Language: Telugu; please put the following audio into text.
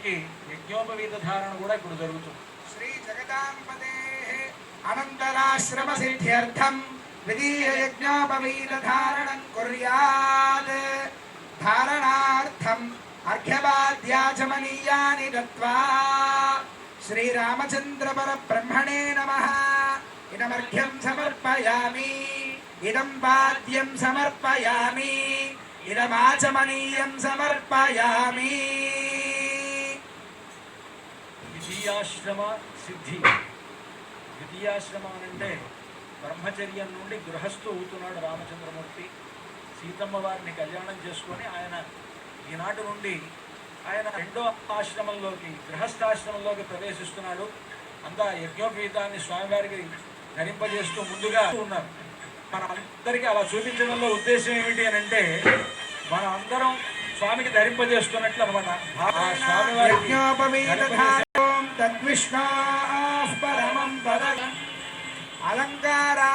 స్వామివారికి యజ్ఞోపవీత ధారణ కూడా ఇప్పుడు జరుగుతుంది. శ్రీ జగదాంబదే అనంతరాశ్రమ సిద్ధ్యర్థం ద్వితీయ యజ్ఞోపవీత ధారణం కుర్యాత్. ధారణార్థం అర్ఘ్యవాద్యాచమనీయాని దత్వా శ్రీరామచంద్ర పరబ్రహ్మణే నమః ఇదమర్ఘ్యం సమర్పయామి, ఇదం వాద్యం సమర్పయామి, ఇదమాచమనీయం సమర్పయామి. ద్వితీయాశ్రమ సిద్ధి. ద్వితీయాశ్రమం అంటే బ్రహ్మచర్యం నుండి గృహస్థు అవుతున్నాడు రామచంద్రమూర్తి. సీతమ్మ వారిని కళ్యాణం చేసుకొని ఆయన ఈనాటి నుండి ఆయన రెండో ఆశ్రమంలోకి, గృహస్థాశ్రమంలోకి ప్రవేశిస్తున్నాడు. అంతా యజ్ఞోపవీతాన్ని స్వామివారికి ధరింపజేస్తూ ముందుగా ఉన్నారు. మన అందరికీ అలా చూపించడంలో ఉద్దేశం ఏమిటి అని అంటే, మనం అందరం స్వామికి ధరింపజేస్తున్నట్లు అనమాట. అలంకారా